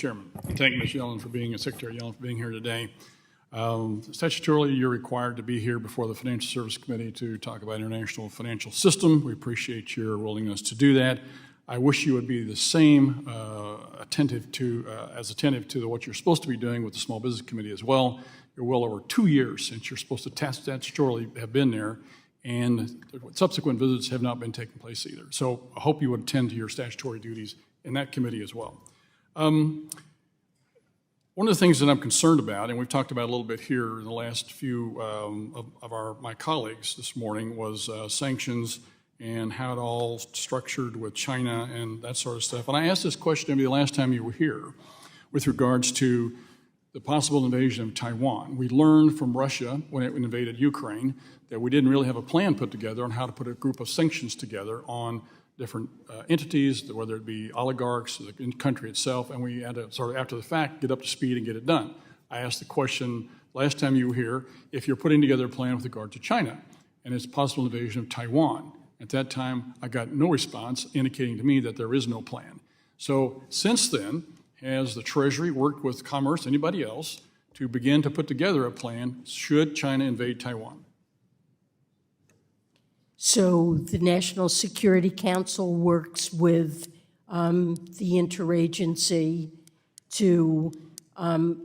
Chairman, thank Ms. Yellen for being, Secretary Yellen for being here today. Statutorily, you're required to be here before the Financial Service Committee to talk about international financial system. We appreciate your willingness to do that. I wish you would be the same attentive to what you're supposed to be doing with the Small Business Committee as well. You're well over 2 years since you're supposed to statutorily have been there, and subsequent visits have not been taking place either. So I hope you would attend to your statutory duties in that committee as well. One of the things that I'm concerned about, and we've talked about a little bit here in the last few of my colleagues this morning, was sanctions and how it all structured with China and that sort of stuff. And I asked this question maybe the last time you were here with regards to the possible invasion of Taiwan. We learned from Russia when it invaded Ukraine that we didn't really have a plan put together on how to put a group of sanctions together on different entities, whether it be oligarchs, the country itself, and we had to sort of, after the fact, get up to speed and get it done. I asked the question last time you were here if you're putting together a plan with regard to China and its possible invasion of Taiwan. At that time, I got no response indicating to me that there is no plan. So since then, has the Treasury worked with Commerce, anybody else, to begin to put together a plan should China invade Taiwan? So the National Security Council works with the interagency to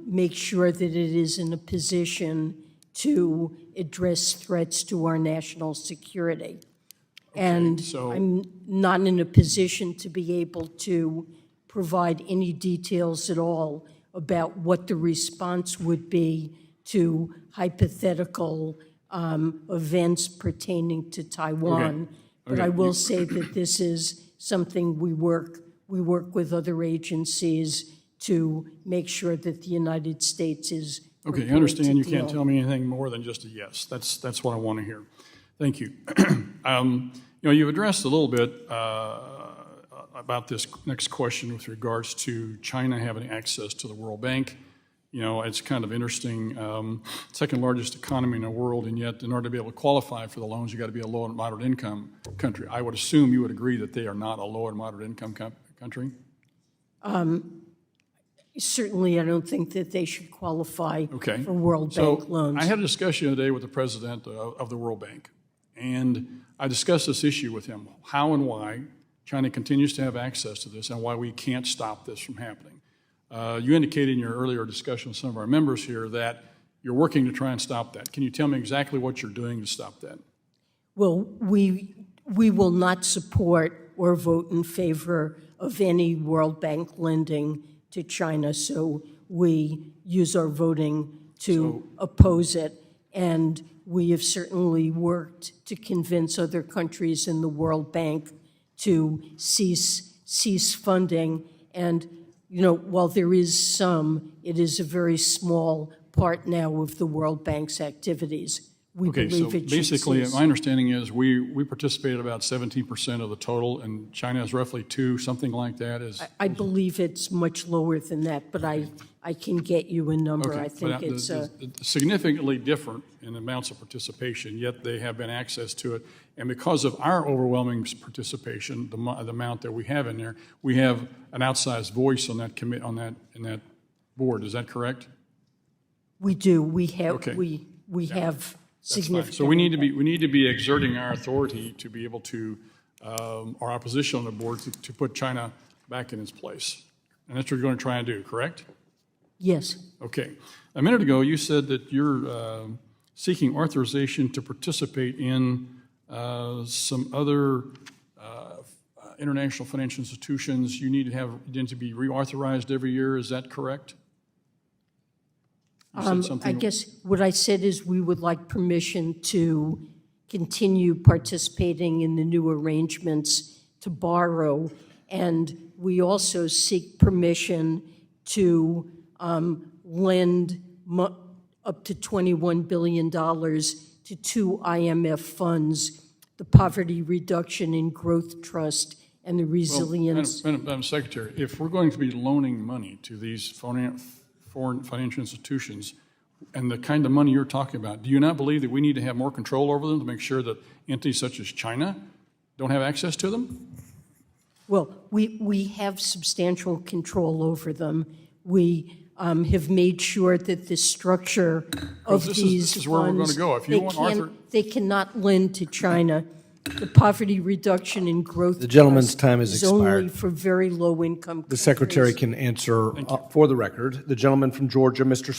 make sure that it is in a position to address threats to our national security. Okay, and so I'm not in a position to be able to provide any details at all about what the response would be to hypothetical events pertaining to Taiwan. Okay. But I will say that this is something we work with other agencies to make sure that the United States is okay. I understand you can't tell me anything more than just a yes. That's what I want to hear. Thank you. You've addressed a little bit about this next question with regards to China having access to the World Bank. You know, it's kind of interesting, second largest economy in the world, and yet in order to be able to qualify for the loans, you got to be a low and moderate income country. I would assume you would agree that they are not a low and moderate income country? Certainly, I don't think that they should qualify for World Bank loans. I had a discussion today with the president of the World Bank, and I discussed this issue with him, how and why China continues to have access to this and why we can't stop this from happening. You indicated in your earlier discussion with some of our members here that you're working to try and stop that. Can you tell me exactly what you're doing to stop that? Well, we will not support or vote in favor of any World Bank lending to China, so we use our voting to oppose it. And we have certainly worked to convince other countries in the World Bank to cease funding. And you know, while there is some, it is a very small part now of the World Bank's activities. We believe it should basically, cease. My understanding is we participate about 17% of the total, and China is roughly 2%, something like that. I believe it's much lower than that, but I can get you a number. Okay, I think it's significantly different in amounts of participation, yet they have been access to it. And because of our overwhelming participation, the amount that we have in there, we have an outsized voice on that in that board. Is that correct? We do. We have we have significant. So we need to be exerting our authority to be able to, or our position on the board to put China back in its place. And that's what you're going to try and do, correct? Yes. Okay. A minute ago, you said that you're seeking authorization to participate in some other international financial institutions. You need to be reauthorized every year. Is that correct? I guess what I said is we would like permission to continue participating in the new arrangements to borrow, and we also seek permission to lend up to $21 billion to 2 IMF funds, the Poverty Reduction and Growth Trust and the Resilience. Well, Madam Secretary, if we're going to be loaning money to these foreign financial institutions and the kind of money you're talking about, do you not believe that we need to have more control over them to make sure that entities such as China don't have access to them? Well, we have substantial control over them. We have made sure that the structure of this these is where we're gonna funds, go. If you they want, can't- Arthur- They cannot lend to China. The poverty reduction and growth. The gentleman's trust time has is only expired. for very low-income countries. The Secretary can answer for the record. The gentleman from Georgia, Mr.